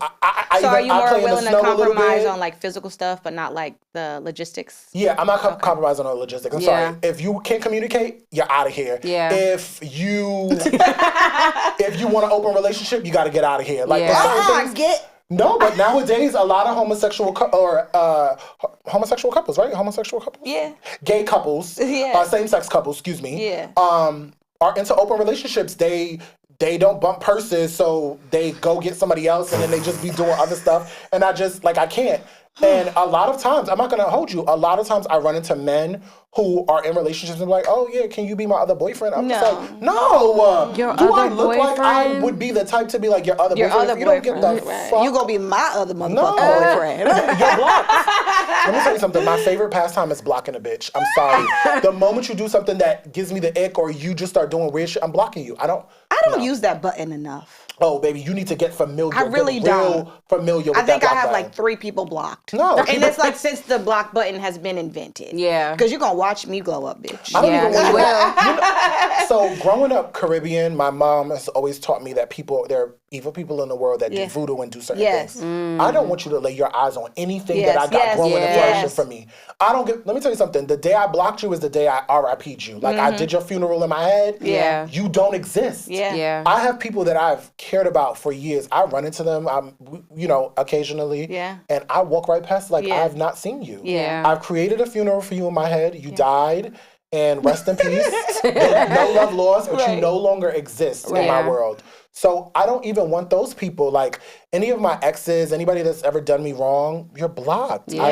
So are you more willing to compromise on like physical stuff, but not like the logistics? Yeah, I'm not compromising on the logistics. I'm sorry. If you can't communicate, you're out of here. Yeah. If you want an open relationship, you got to get out of here. Like, no, but nowadays a lot of homosexual couples, right? Homosexual couples? Yeah. Gay couples, same-sex couples, excuse me. Yeah. Are into open relationships. They don't bump purses, so they go get somebody else and then they just be doing other stuff. And I just, like, I can't. And a lot of times, I'm not going to hold you, a lot of times I run into men who are in relationships and be like, oh yeah, can you be my other boyfriend? I'm just like, no. Your other I look boyfriend? like I would be the type to be like your other boyfriend? If you don't get the fuck. You gonna be my other motherfucking boyfriend. You're blocked. Let me tell you something. My favorite pastime is blocking a bitch. I'm sorry. The moment you do something that gives me the ick or you just start doing weird shit, I'm blocking you. I don't use that button enough. Oh, baby, you need to get familiar. I really don't. Familiar with I think that I have button. like 3 people blocked. No. And it's like since the block button has been invented. Yeah. Because you're going to watch me glow up, bitch. I don't even want So growing up Caribbean, my mom has always taught me that there are evil people in the world that do voodoo and do certain things. I don't want you to lay your eyes on anything that I got growing and flourishing for me. Let me tell you something. The day I blocked you is the day I RIP'd you. Like I did your funeral in my head. Yeah. You don't exist. Yeah. I have people that I've cared about for years. I run into them, occasionally. Yeah. And I walk right past like I've not seen you. Yeah. I've created a funeral for you in my head. You died. And rest in peace. No love lost, but you no longer exist in my world. So I don't even want those people. Like any of my exes, anybody that's ever done me wrong, you're blocked. Yeah.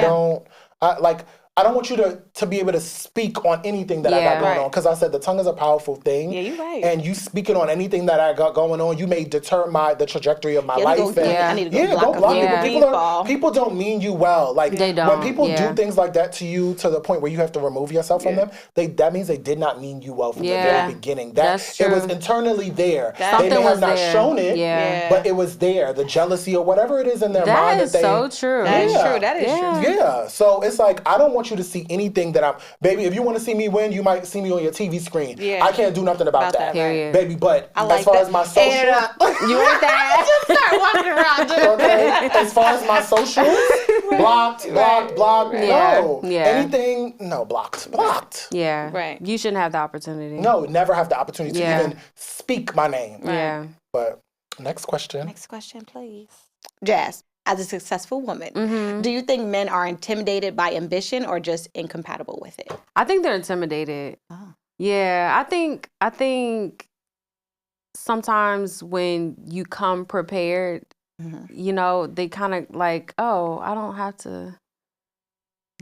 I don't want you to be able to speak on anything that I got going on. Because I said the tongue is a powerful thing. Yeah, you're right. And you speaking on anything that I got going on, you may deter the trajectory of my life. I need to go block people. People don't mean you well. Like they don't. When people do things like that to you to the point where you have to remove yourself from them, that means they did not mean you well from the very beginning. That's true. It was internally there. Something they may have not there. shown it, but it was there. The jealousy or whatever it is in their mind. That is so true. That is true. That is true. Yeah. So it's like, I don't want you to see anything that baby, if you want to see me win, you might see me on your TV screen. Yeah. I can't do nothing about that. Period. Baby, but as far as my social... You want that? Just start walking around. Okay. As far as my socials, blocked. No. Yeah. Anything, no, blocked. Yeah. Right. You shouldn't have the opportunity. No, never have the opportunity to even speak my name. Right. Yeah. But next question. Next question, please. Jazz, as a successful woman, do you think men are intimidated by ambition or just incompatible with it? I think they're intimidated. Oh. Yeah, I think sometimes when you come prepared, they kind of like, oh, I don't have to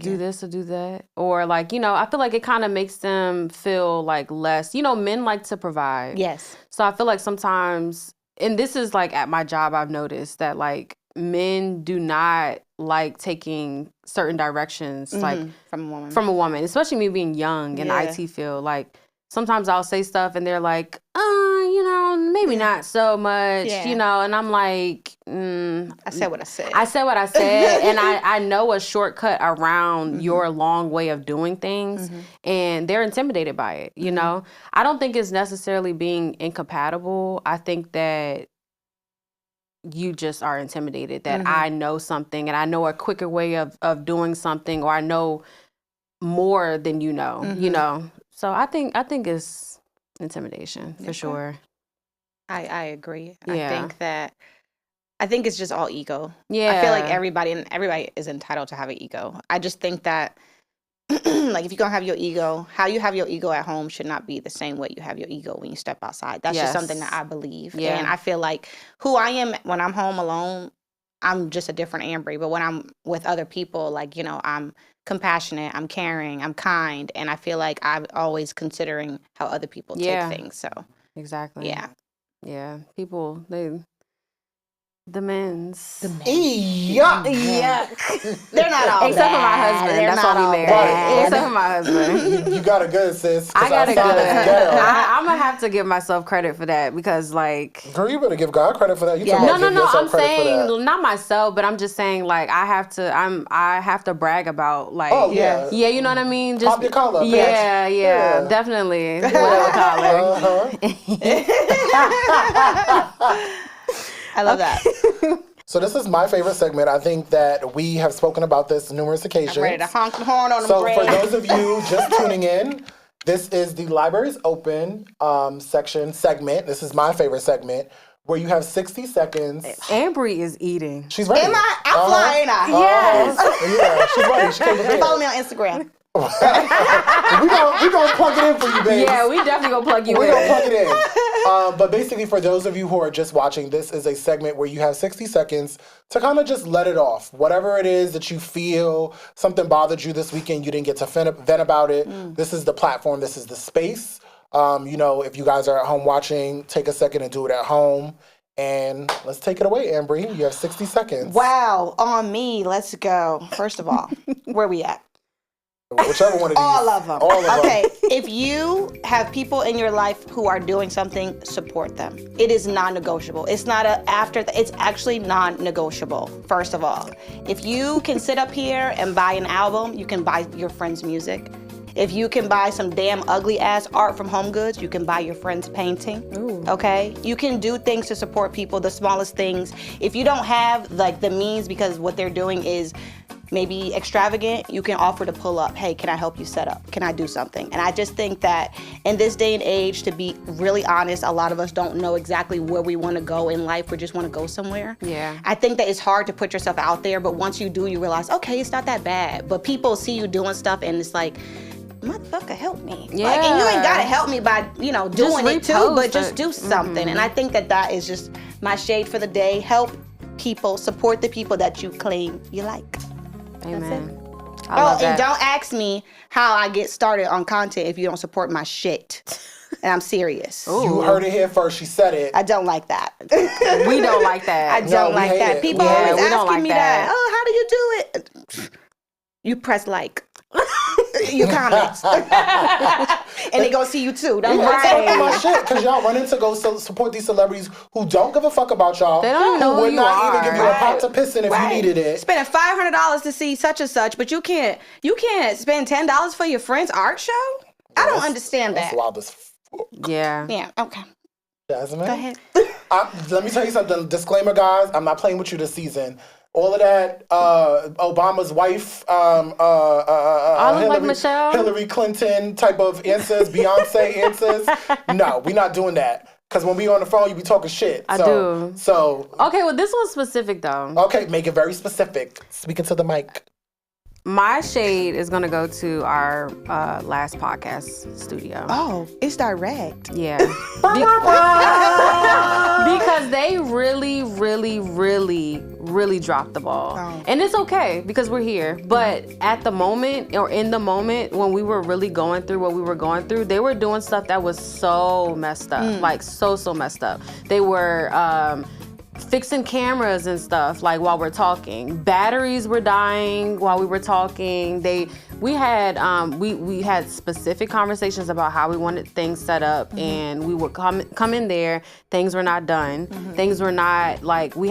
do this or do that. Or like, I feel like it kind of makes them feel like less, men like to provide. Yes. So I feel like sometimes, and this is like at my job, I've noticed that like men do not like taking certain directions, like from a woman, especially me being young in the IT field. Like sometimes I'll say stuff and they're like, maybe not so much, and I'm like, I said what I said. And I know a shortcut around your long way of doing things, and they're intimidated by it, I don't think it's necessarily being incompatible. I think that you just are intimidated that I know something and I know a quicker way of doing something, or I know more than you know. So I think it's intimidation for sure. I agree. Yeah. I think it's just all ego. Yeah. I feel like everybody is entitled to have an ego. I just think that like if you're gonna have your ego, how you have your ego at home should not be the same way you have your ego when you step outside. That's just something that I believe. And I feel like who I am when I'm home alone I'm just a different Ambri. But when I'm with other people, like, you know, I'm compassionate, I'm caring, I'm kind, and I feel like I'm always considering how other people take things. So exactly. Yeah. People, the men's. Yuck. They're not all except for my husband. They're That's not why we all married. bad. Except for my husband. You got a good, sis. I got a good. I'm gonna have to give myself credit for that because, like, girl, you better give God credit for that. No. I'm saying not myself, but I'm just saying, like, I have to brag about, like, you know what I mean. Just pop your collar. Yeah, definitely. Whatever collar. I love that. So this is my favorite segment. I think that we have spoken about this numerous occasions. I'm ready to honk the horn on the So for those of you just tuning in, this is the Libraries Open segment. This is my favorite segment where you have 60 seconds. Ambri is eating. She's ready. Am I? I'm flying, ain't I? Yes. Yeah, she's ready. She came prepared. Follow me on Instagram. we gonna plug it in for you, baby. Yeah, we definitely gonna plug you in. We gonna plug it in. But basically, for those of you who are just watching, this is a segment where you have 60 seconds to kind of just let it off. Whatever it is that you feel, something bothered you this weekend, you didn't get to vent about it. This is the platform. This is the space. You know, if you guys are at home watching, take a second and do it at home. And let's take it away, Ambri. You have 60 seconds. Wow, on me. Let's go. First of all, where we at? Whichever one of these. All of them. All of them. Okay, if you have people in your life who are doing something, support them. It is non-negotiable. It's not it's actually non-negotiable, first of all. If you can sit up here and buy an album, you can buy your friend's music. If you can buy some damn ugly ass art from Home Goods, you can buy your friend's painting. Ooh. Okay? You can do things to support people, the smallest things. If you don't have like the means because what they're doing is maybe extravagant, you can offer to pull up. Hey, can I help you set up? Can I do something? And I just think that in this day and age, to be really honest, a lot of us don't know exactly where we want to go in life. We just want to go somewhere. Yeah. I think that it's hard to put yourself out there, but once you do, you realize, okay, it's not that bad. But people see you doing stuff and it's like, motherfucker, help me. Yeah. Like, and you ain't gotta help me by, you know, doing it too, but just do something. And I think that is just my shade for the day. Help people, support the people that you claim you like. Amen. I love that. And don't ask me how I get started on content if you don't support my shit. And I'm serious. Ooh. You heard it here first. She said it. I don't like that. We don't like that. I don't like that. It. People always asking me that. Oh, how do you do it? You press like. You comment. And they gonna see you too. That's right. My shit, because y'all run into go support these celebrities who don't give a fuck about y'all. They don't know who would you not are. even give you a pot to piss in if you needed it. Spending $500 to see such and such, but you can't spend $10 for your friend's art show? I don't understand that. That's wild as fuck. Yeah. Yeah, okay. Jasmine? Go ahead. Let me tell you something. Disclaimer, guys. I'm not playing with you this season. All of that, Obama's wife, Hillary Clinton type of answers, Beyonce answers. No, we're not doing that. Because when we on the phone, you be talking shit. I do. So. Okay, well, this one's specific, though. Okay, make it very specific. Speaking to the mic. My shade is going to go to our last podcast studio. Oh, it's direct. Yeah. Because they really, really, really, really dropped the ball. Oh. And it's okay because we're here. But at the moment, or in the moment, when we were really going through what we were going through, they were doing stuff that was so messed up. Like, so messed up. They were... fixing cameras and stuff like while we're talking. Batteries were dying while we were talking. We had specific conversations about how we wanted things set up, and we would come in there. Things were not done. Things were not like we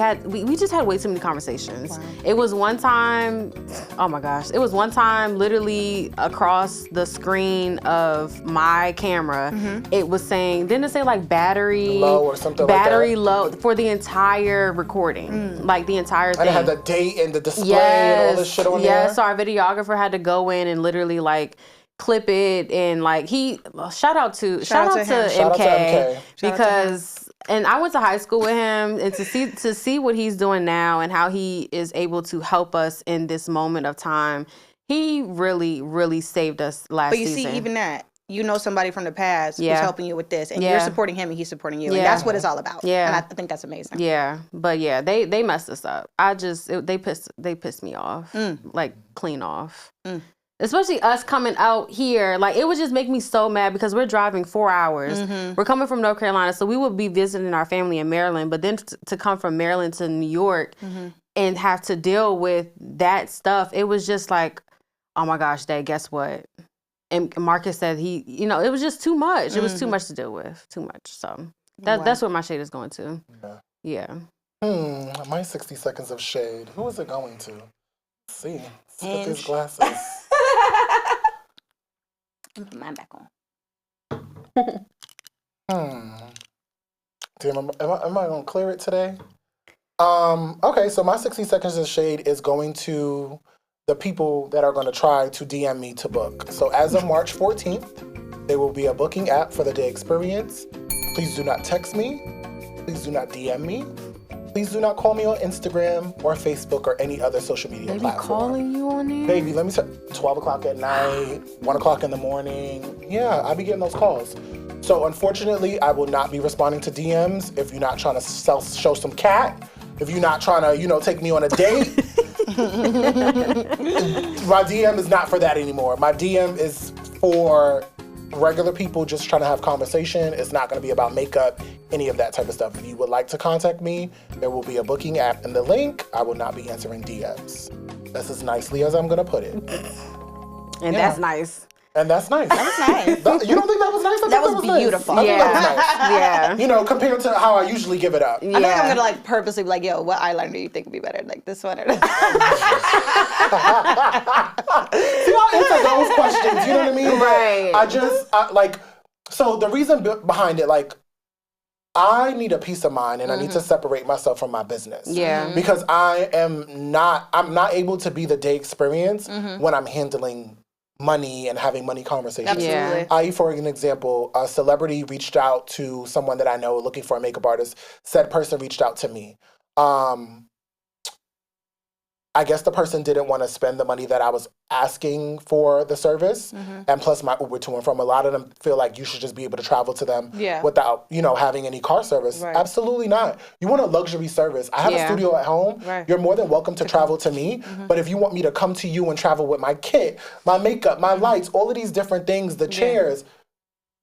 just had way too many conversations. Wow. It was one time. Oh my gosh! It was one time literally across the screen of my camera. It was saying, didn't it say like battery low or something battery like that? Low for the entire recording, like the entire thing. And it had the date and the display and all this shit on there. Yes, so our videographer had to go in and literally like clip it and like shout out to MK because and I went to high school with him, and to see what he's doing now and how he is able to help us in this moment of time, he really, really saved us last season. But you see, even that, you know somebody from the past who's helping you with this, and you're supporting him and he's supporting you. And that's what it's all about. Yeah. And I think that's amazing. Yeah. But yeah, they messed us up. They pissed me off. Like clean off. Especially us coming out here. Like it would just make me so mad because we're driving 4 hours. We're coming from North Carolina, so we would be visiting our family in Maryland, but then to come from Maryland to New York and have to deal with that stuff, it was just like, oh my gosh, Dad, guess what? And Marcus said it was just too much. It was too much to deal with. Too much. So that's where my shade is going to. Yeah. My 60 seconds of shade. Who is it going to? Let's see. Let's get these glasses. Put mine back on. Damn, am I going to clear it today? Okay, so my 60 seconds of shade is going to the people that are going to try to DM me to book. So as of March 14th, there will be a booking app for the day experience. Please do not text me. Please do not DM me. Please do not call me on Instagram or Facebook or any other social media platform. They be calling you on there? Baby, let me tell 12 o'clock at night, 1 o'clock in the morning. Yeah, I be getting those calls. So unfortunately, I will not be responding to DMs if you're not trying to show some cat. If you're not trying to, take me on a date. My DM is not for that anymore. My DM is for regular people just trying to have conversation. It's not going to be about makeup, any of that type of stuff. If you would like to contact me, there will be a booking app in the link. I will not be answering DMs. That's as nicely as I'm going to put it. And that's nice. And that's nice. That was nice. You don't think that was nice? That was beautiful. Nice. That was nice. Compared to how I usually give it up. I think I'm gonna purposely be like, yo, what eyeliner do you think would be better? Like this one or that? See, I'll answer those questions. You know what I mean? Right. So the reason behind it, I need a peace of mind and I need to separate myself from my business. Yeah. Because I'm not able to be the day experience when I'm handling money and having money conversations. Absolutely. I.e., for an example, a celebrity reached out to someone that I know looking for a makeup artist. Said person reached out to me. I guess the person didn't want to spend the money that I was asking for the service. And plus my Uber to and from. A lot of them feel like you should just be able to travel to them without, having any car service. Right. Absolutely not. You want a luxury service. I have a studio at home. Right. You're more than welcome to travel to me. But if you want me to come to you and travel with my kit, my makeup, my lights, all of these different things, the chairs,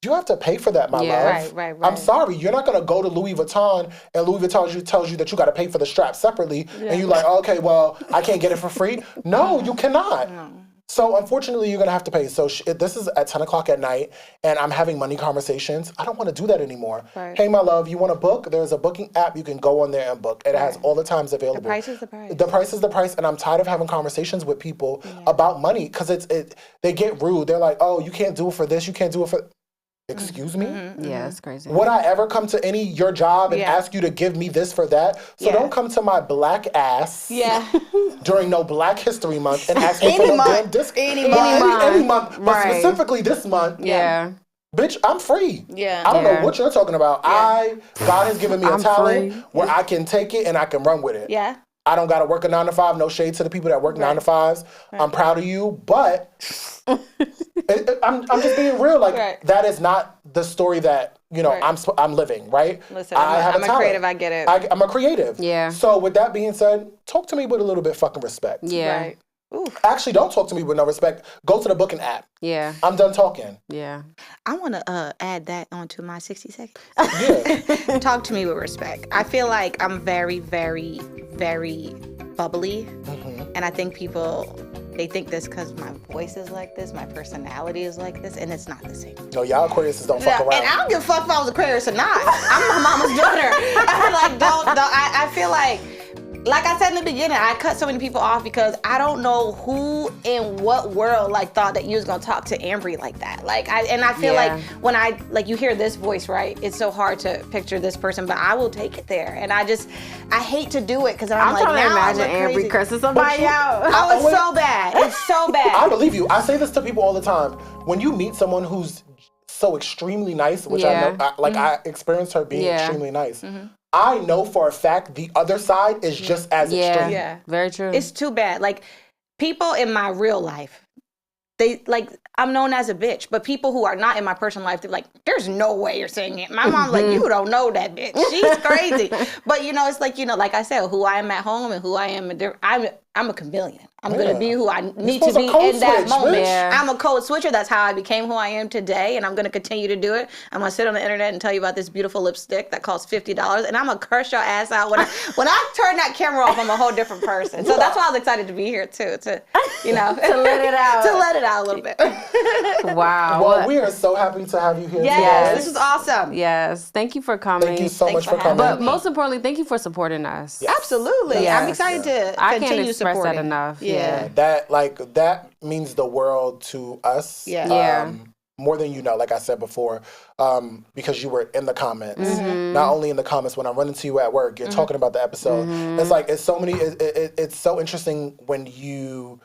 you have to pay for that, my love. Right. I'm sorry. You're not going to go to Louis Vuitton and Louis Vuitton tells you that you got to pay for the strap separately. And you're like, okay, well, I can't get it for free. No, you cannot. No. So unfortunately, you're going to have to pay. So this is at 10 o'clock at night and I'm having money conversations. I don't want to do that anymore. Right. Hey, my love, you want to book? There's a booking app. You can go on there and book. It has all the times available. The price is the price. The price is the price. And I'm tired of having conversations with people about money because they get rude. They're like, oh, you can't do it for this. You can't do it for... Excuse me? Yeah, it's crazy. Would I ever come to your job and ask you to give me this for that? So don't come to my black ass during no Black History Month and ask me for no damn discount. Any month, but specifically this month. Yeah. Bitch, I'm free. Yeah. I don't know what you're talking about. God has given me a talent where I can take it and I can run with it. Yeah. I don't got to work a 9 to 5. No shade to the people that work 9 to 5s. Right. I'm proud of you, but I'm just being real. That is not the story that I'm living. Right? Listen, I'm a creative. I get it. I'm a creative. Yeah. So with that being said, talk to me with a little bit fucking respect. Yeah. Right. Oof. Actually, don't talk to me with no respect. Go to the booking app. Yeah. I'm done talking. Yeah. I want to add that onto my 60 seconds. Yeah. Talk to me with respect. I feel like I'm very, very, very bubbly. And I think they think this because my voice is like this, my personality is like this, and it's not the same. No, y'all Aquariuses don't fuck around. And I don't give a fuck if I was Aquarius or not. I'm my mama's daughter. I feel like I said in the beginning, I cut so many people off because I don't know who in what world thought that you was gonna talk to Ambri like that. I feel like when you hear this voice, right? It's so hard to picture this person, but I will take it there. And I hate to do it because I'm trying to imagine Ambri cursing somebody out. Oh, it's so bad. It's so bad. I believe you. I say this to people all the time. When you meet someone who's so extremely nice, which I know, I experienced her being extremely nice. I know for a fact the other side is just as extreme. Yeah, very true. It's too bad. People in my real life, I'm known as a bitch, but people who are not in my personal life, they're like, there's no way you're saying it. My mom's like, you don't know that bitch. She's crazy. But, it's like, like I said, who I am at home and who I am, I'm a chameleon. I'm going to be who I need to be in that moment. Yeah. I'm a code switcher. That's how I became who I am today, and I'm going to continue to do it. I'm going to sit on the internet and tell you about this beautiful lipstick that costs $50, and I'm going to curse your ass out. When I turn that camera off, I'm a whole different person. So that's why I was excited to be here, too, to let it out. To let it out a little bit. Wow. Well, we are so happy to have you here. Yes, this is awesome. Yes. Thank you for coming. Thank you so much for coming. But most importantly, thank you for supporting us. Yes. Absolutely. Yes. I'm excited to continue supporting. That enough. Yeah. That means the world to us. Yeah. More than you know, like I said before, because you were in the comments. Mm-hmm. Not only in the comments, when I run into you at work, you're talking about the episode. Mm-hmm. It's like, it's so many, it's so interesting when you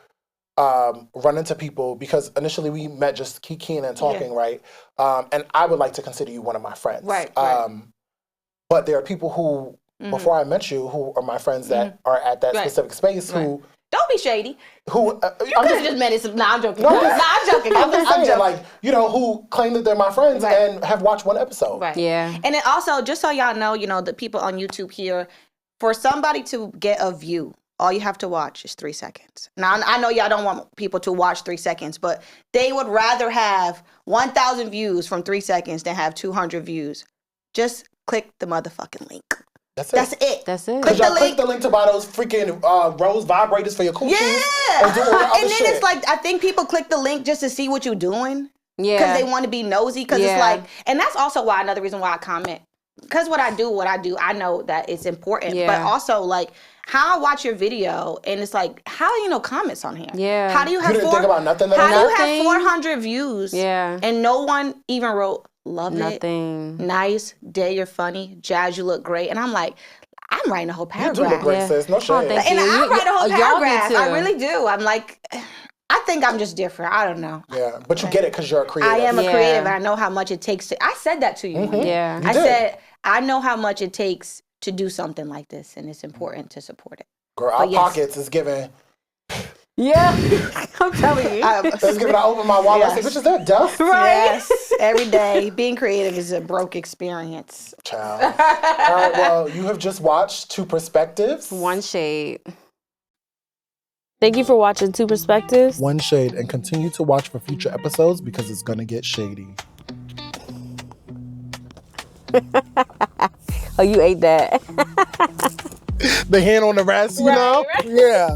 run into people, because initially we met just kikiing and talking, right? And I would like to consider you one of my friends. Right. But there are people who, before I met you, who are my friends that are at that specific space who... Don't be shady. Who you could have just met it. Nah, I'm joking. I'm joking. I'm joking. Like, who claim that they're my friends and have watched one episode. Right. Yeah. And then also, just so y'all know, the people on YouTube here, for somebody to get a view, all you have to watch is 3 seconds. Now, I know y'all don't want people to watch 3 seconds, but they would rather have 1,000 views from 3 seconds than have 200 views. Just click the motherfucking link. That's it. Because y'all click the link to buy those freaking Rose vibrators for your coochies. Yeah. And do all the other shit. It's like, I think people click the link just to see what you're doing. Yeah. Because they want to be nosy. Because it's like, and that's also another reason why I comment. Because what I do, I know that it's important. Yeah. But also, like, how I watch your video, and it's like, how do you know comments on here? Yeah. How do you have think about nothing? How do you have 400 views? Yeah. And no one even wrote, love Nothing. it. Nice. Day, you're funny. Jazz, you look great. And I'm like, I'm writing a whole paragraph. You do look great, sis. No shade. And I write a whole paragraph. I really do. I'm like, I think I'm just different. I don't know. Yeah, but you get it because you're a creative. I am a creative, and I know how much it takes to... I said that to you. Mm-hmm. Yeah. I said, I know how much it takes to do something like this, and it's important to support it. Girl, our pockets is giving... Yeah, I'm telling you. It's giving. I open my wallet. I say, "Bitch, is that dust?" Right. Yes. Every day, being creative is a broke experience. Child. All right. Well, you have just watched Two Perspectives. One Shade. Thank you for watching Two Perspectives. One Shade, and continue to watch for future episodes because it's gonna get shady. Oh, you ate that. The hand on the rest, you know? Right. Yeah.